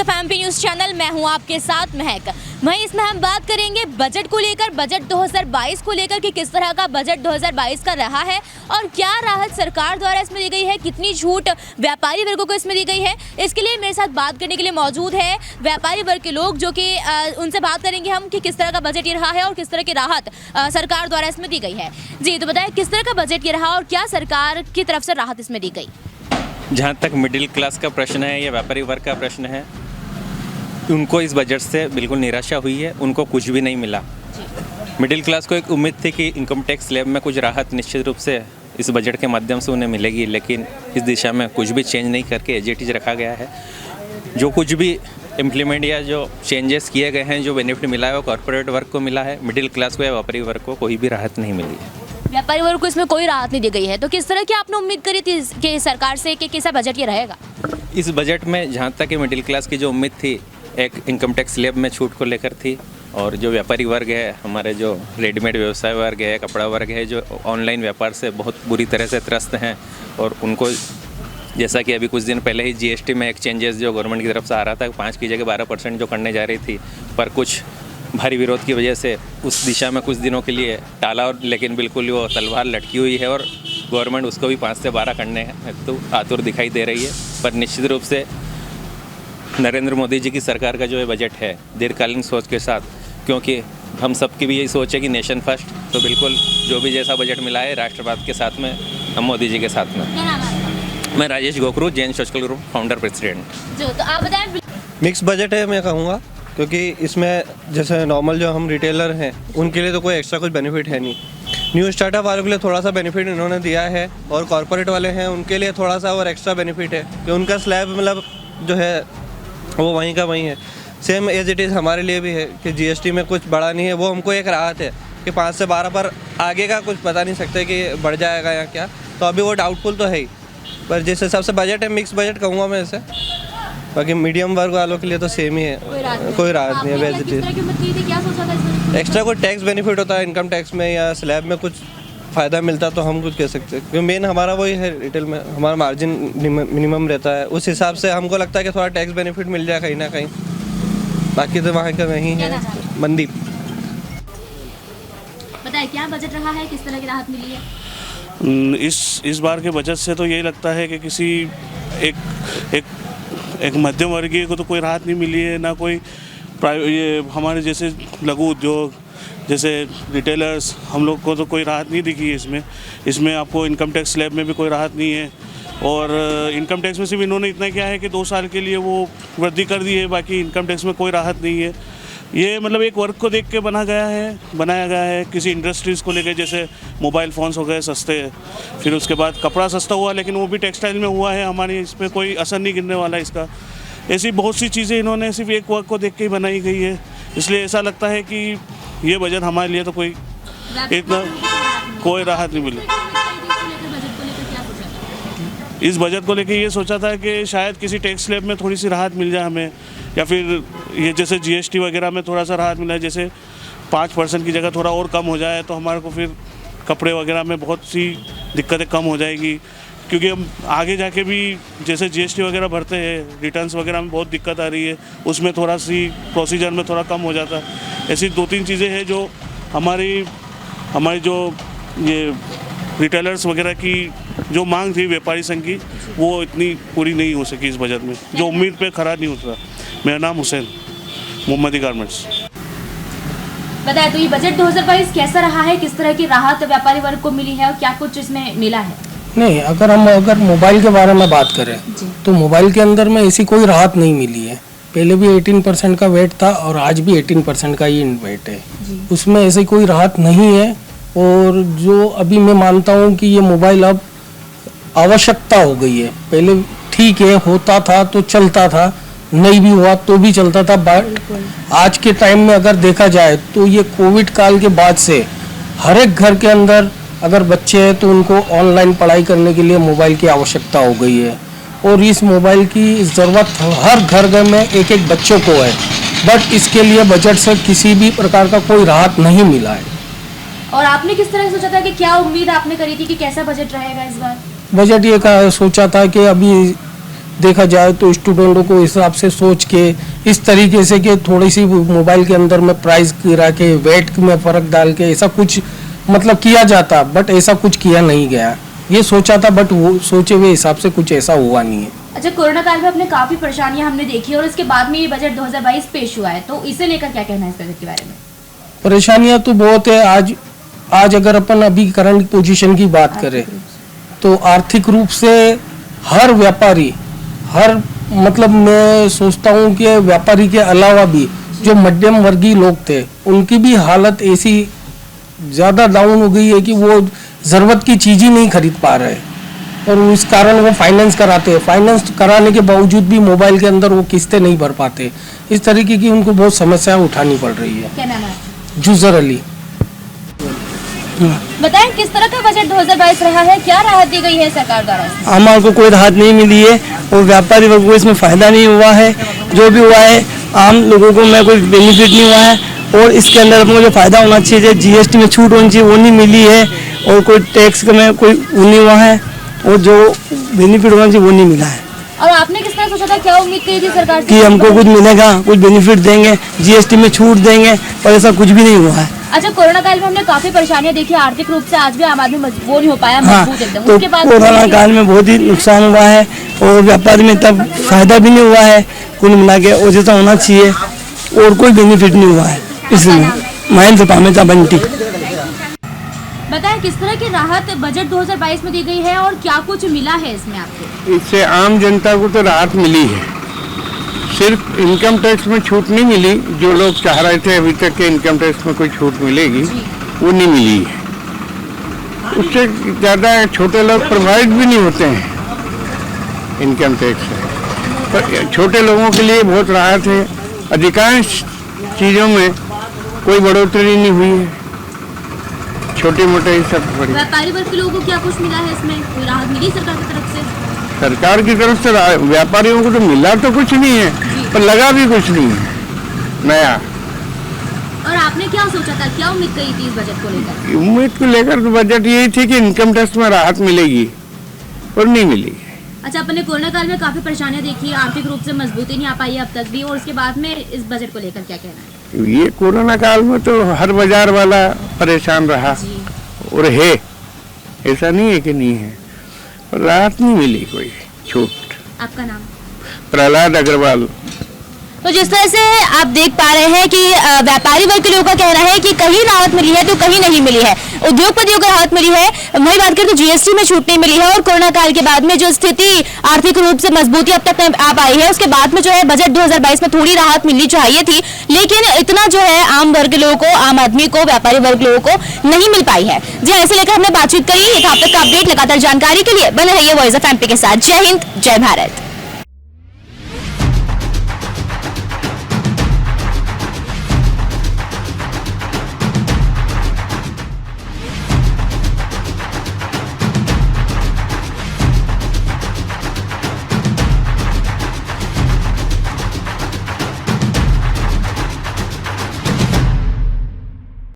Of MP news channel. मैं हूं आपके साथ महक। वहीं इसमें हम बात करेंगे बजट को लेकर, बजट 2022 को लेकर कि किस तरह का बजट 2022 का रहा है और क्या राहत सरकार द्वारा इसमें दी गई है, कितनी छूट व्यापारी वर्गों को इसमें दी गई है। इसके लिए मेरे साथ बात करने के लिए मौजूद है व्यापारी वर्ग के लोग, जो कि उनसे बात करेंगे हम कि किस तरह का बजट ये रहा है और किस तरह की राहत सरकार द्वारा इसमें दी गई है। जी तो बताएं, किस तरह का बजट ये रहा और क्या सरकार की तरफ से राहत इसमें दी गई। जहाँ तक मिडिल क्लास का प्रश्न है या व्यापारी वर्ग का प्रश्न है, उनको इस बजट से बिल्कुल निराशा हुई है, उनको कुछ भी नहीं मिला। मिडिल क्लास को एक उम्मीद थी कि इनकम टैक्स स्लैब में कुछ राहत निश्चित रूप से इस बजट के माध्यम से उन्हें मिलेगी, लेकिन इस दिशा में कुछ भी चेंज नहीं करके एज इट इज रखा गया है। जो कुछ भी इम्प्लीमेंट या जो चेंजेस किए गए हैं, जो बेनिफिट मिला है वो कॉर्पोरेट वर्ग को मिला है, मिडिल क्लास को या व्यापारी वर्ग को कोई भी राहत नहीं मिली है। व्यापारी वर्ग को इसमें कोई राहत नहीं दी गई है, तो किस तरह की आपने उम्मीद करी थी कि सरकार से कि कैसा बजट ये रहेगा। इस बजट में जहाँ तक कि मिडिल क्लास की जो उम्मीद थी, एक इनकम टैक्स स्लैब में छूट को लेकर थी, और जो व्यापारी वर्ग है, हमारे जो रेडीमेड व्यवसाय वर्ग है, कपड़ा वर्ग है, जो ऑनलाइन व्यापार से बहुत बुरी तरह से त्रस्त हैं, और उनको जैसा कि अभी कुछ दिन पहले ही जीएसटी में एक चेंजेस जो गवर्नमेंट की तरफ से आ रहा था, 5 की जगह 12% जो करने जा रही थी, पर कुछ भारी विरोध की वजह से उस दिशा में कुछ दिनों के लिए टाला, और लेकिन बिल्कुल वो तलवार लटकी हुई है और गवर्नमेंट उसको भी 5 से 12 करने तो आतुर दिखाई दे रही है। पर निश्चित रूप से नरेंद्र मोदी जी की सरकार का जो ये बजट है, दीर्घकालीन सोच के साथ, क्योंकि हम सबकी भी यही सोच है कि नेशन फर्स्ट, तो बिल्कुल जो भी जैसा बजट मिला है राष्ट्रवाद के साथ में, हम मोदी जी के साथ में। मैं राजेश गोखरू, Jain social group founder president. जो तो आप बताएं। मिक्स बजट है मैं कहूँगा, क्योंकि इसमें जैसे नॉर्मल जो हम रिटेलर हैं उनके लिए तो कोई एक्स्ट्रा कुछ बेनिफिट है नहीं। न्यू स्टार्टअप वालों के लिए थोड़ा सा बेनिफिट इन्होंने दिया है, और कॉर्पोरेट वाले हैं उनके लिए थोड़ा सा और एक्स्ट्रा बेनिफिट है कि उनका स्लैब मतलब जो है वो वहीं का वहीं है। सेम एज इट इज़ हमारे लिए भी है कि जीएसटी में कुछ बढ़ा नहीं है, वो हमको एक राहत है कि 5 से 12 पर आगे का कुछ पता नहीं सकते कि बढ़ जाएगा या क्या, तो अभी वो डाउटफुल तो है ही। पर जिस हिसाब से बजट है, मिक्स बजट कहूँगा मैं इसे। बाकी मीडियम वर्ग वालों के लिए तो सेम ही है, कोई राहत नहीं है। वैसे एक्स्ट्रा कोई टैक्स बेनिफिट होता है इनकम टैक्स में या स्लैब में कुछ फ़ायदा मिलता तो हम कुछ कह सकते हैं, क्योंकि मेन हमारा वही है, रिटेल में हमारा मार्जिन मिनिमम रहता है, उस हिसाब से हमको लगता है कि थोड़ा टैक्स बेनिफिट मिल जाए कहीं ना कहीं। बाकी तो वहाँ का नहीं है मंदी। बताइए क्या बजट रहा है, किस तरह की राहत मिली है। इस बार के बजट से तो यही लगता है कि किसी एक मध्यम वर्गीय को तो कोई राहत नहीं मिली है, ना कोई ये हमारे जैसे लघु उद्योग जैसे रिटेलर्स, हम लोग को तो कोई राहत नहीं दिखी है इसमें आपको इनकम टैक्स स्लैब में भी कोई राहत नहीं है, और इनकम टैक्स में सिर्फ इन्होंने इतना किया है कि 2 साल के लिए वो वृद्धि कर दी है, बाकी इनकम टैक्स में कोई राहत नहीं है। ये मतलब एक वर्ग को देख के बनाया गया है किसी इंडस्ट्रीज़ को लेकर, जैसे मोबाइल फ़ोन्स हो गए सस्ते, फिर उसके बाद कपड़ा सस्ता हुआ, लेकिन वो भी टेक्सटाइल में हुआ है, हमारे इस पर कोई असर नहीं गिरने वाला इसका। ऐसी बहुत सी चीज़ें इन्होंने सिर्फ एक वर्ग को देख के ही बनाई गई है, इसलिए ऐसा लगता है कि ये बजट हमारे लिए तो कोई इतना कोई राहत नहीं मिली। इस बजट को लेके ये सोचा था कि शायद किसी टैक्स स्लैब में थोड़ी सी राहत मिल जाए हमें, या फिर ये जैसे जीएसटी वगैरह में थोड़ा सा राहत मिला है, जैसे 5% की जगह थोड़ा और कम हो जाए तो हमारे को फिर कपड़े वगैरह में बहुत सी दिक्कतें कम हो जाएगी, क्योंकि हम आगे जाके भी जैसे जीएसटी वगैरह भरते हैं, रिटर्न्स वगैरह में बहुत दिक्कत आ रही है, उसमें थोड़ा सी प्रोसीजर में थोड़ा कम हो जाता है। ऐसी 2-3 चीज़ें हैं जो हमारी जो ये रिटेलर्स वगैरह की जो मांग थी व्यापारी संघ की, वो इतनी पूरी नहीं हो सकी इस बजट में, जो उम्मीद पे खरा नहीं उतरा। मेरा नाम हुसैन, मोहम्मदी गारमेंट्स। बताए तो ये बजट 2022 कैसा रहा है, किस तरह की राहत व्यापारी वर्ग को मिली है और क्या कुछ इसमें मिला है। नहीं, अगर मोबाइल के बारे में बात करें तो मोबाइल के अंदर में ऐसी कोई राहत नहीं मिली है। पहले भी 18% का वेट था और आज भी 18% का ही वेट है, उसमें ऐसी कोई राहत नहीं है। और जो अभी मैं मानता हूँ कि ये मोबाइल अब आवश्यकता हो गई है। पहले ठीक है, होता था तो चलता था, नहीं भी हुआ तो भी चलता था, बट आज के टाइम में अगर देखा जाए तो ये कोविड काल के बाद से हर एक घर के अंदर अगर बच्चे हैं तो उनको ऑनलाइन पढ़ाई करने के लिए मोबाइल की आवश्यकता हो गई है, और इस मोबाइल की ज़रूरत हर घर में एक बच्चों को है, बट इसके लिए बजट से किसी भी प्रकार का कोई राहत नहीं मिला है। और आपने किस तरह सोचा था कि क्या उम्मीद आपने करी थी कि कैसा बजट रहेगा इस बार। बजट ये सोचा था कि अभी देखा जाए तो स्टूडेंटों को हिसाब से सोच के इस तरीके से कि थोड़ी सी मोबाइल के अंदर में प्राइस गिरा के वेट में फ़र्क डाल के ऐसा कुछ मतलब किया जाता, बट ऐसा कुछ किया नहीं गया। ये सोचा था बट वो सोचे हुए हिसाब से कुछ ऐसा हुआ नहीं है। अच्छा, कोरोना काल में अपने काफी परेशानियां हमने देखी और उसके बाद में ये बजट 2022 पेश हुआ है, तो इसे लेकर क्या कहना है इस बजट के बारे में? परेशानियां तो बहुत है। आज अगर अपन अभी करंट पोजीशन की बात करें तो आर्थिक रूप से हर व्यापारी, हर मतलब मैं सोचता हूँ कि व्यापारी के अलावा भी जो मध्यम वर्गीय लोग थे उनकी भी हालत ऐसी ज़्यादा डाउन हो गई है कि वो ज़रूरत की चीज़ ही नहीं खरीद पा रहे और इस कारण वो फाइनेंस कराते हैं। फाइनेंस कराने के बावजूद भी मोबाइल के अंदर वो किस्तें नहीं भर पाते। इस तरीके की उनको बहुत समस्याएं उठानी पड़ रही है। क्या नाम है आपका? जुजर अली। बताएं किस तरह का बजट 2022 रहा है, क्या राहत दी गई है सरकार द्वारा? हमारे को कोई राहत नहीं मिली है और व्यापारी वर्ग को इसमें फ़ायदा नहीं हुआ है। जो भी हुआ है आम लोगों को में कोई बेनिफिट नहीं हुआ है और इसके अंदर अपने को जो फ़ायदा होना चाहिए, जीएसटी में छूट होनी चाहिए वो नहीं मिली है और कोई टैक्स में कोई वो नहीं हुआ है और जो बेनिफिट होना चाहिए वो नहीं मिला है। और आपने किस तरह सोचा था, क्या उम्मीद करी थी सरकार से कि हमको कुछ मिलेगा, कुछ बेनिफिट देंगे, जीएसटी में छूट देंगे, पर ऐसा कुछ भी नहीं हुआ है। अच्छा, कोरोना काल में हमने काफी परेशानियां देखी आर्थिक रूप से, आज भी आम आदमी वो नहीं हो पाया हाँ, मजबूत एकदम। तो उसके बाद कोरोना काल में बहुत ही नुकसान हुआ है और व्यापार में तब फायदा भी नहीं हुआ है कुल मिला के, और जैसा होना चाहिए और कोई बेनिफिट नहीं हुआ है। इसलिए महेंद्र पामेचा बंटी। बताएं किस तरह की राहत बजट 2022 में दी गई है और क्या कुछ मिला है इसमें आपको? इससे आम जनता को तो राहत मिली है। सिर्फ इनकम टैक्स में छूट नहीं मिली, जो लोग चाह रहे थे अभी तक के इनकम टैक्स में कोई छूट मिलेगी वो नहीं मिली है। उससे ज़्यादा छोटे लोग प्रभावित भी नहीं होते हैं इनकम टैक्स से, पर छोटे लोगों के लिए बहुत राहत है। अधिकांश चीज़ों में कोई बढ़ोतरी नहीं हुई है, छोटे मोटे ही सब बड़ी। व्यापारी वर्ग के लोगों को क्या कुछ मिला है इसमें, कोई राहत मिली सरकार की तरफ से? सरकार की तरफ से व्यापारियों को तो मिला तो कुछ नहीं है, पर लगा भी कुछ नहीं है नया। और आपने क्या सोचा था, क्या उम्मीद करी थी इस बजट को लेकर? उम्मीद को लेकर तो बजट यही थी कि इनकम टैक्स में राहत मिलेगी और नहीं मिली। अच्छा, अपने कोरोना काल में काफी परेशानियां देखी, आर्थिक रूप से मजबूती नहीं आ पाई है अब तक भी, और उसके बाद में इस बजट को लेकर क्या कहना है? ये कोरोना काल में तो हर बाजार वाला परेशान रहा और है, ऐसा नहीं है कि नहीं है, पर राहत नहीं मिली कोई छूट। आपका नाम? प्रहलाद अग्रवाल। तो जिस तरह से आप देख पा रहे हैं कि व्यापारी वर्ग के लोगों का कहना है कि कहीं राहत मिली है तो कहीं नहीं मिली है। उद्योगपतियों को राहत मिली है, वही बात करें तो जीएसटी में छूट नहीं मिली है और कोरोना काल के बाद में जो स्थिति आर्थिक रूप से मजबूती अब तक आ पाई है, उसके बाद में जो है बजट 2022 में थोड़ी राहत मिलनी चाहिए थी, लेकिन इतना जो है आम वर्ग के लोगों को, आम आदमी को, व्यापारी वर्ग लोगों को नहीं मिल पाई है। जी, ऐसे लेकर हमने बातचीत करी। अब तक का अपडेट लगातार जानकारी के लिए बने रहिए वॉइस ऑफ एमपी के साथ। जय हिंद, जय भारत।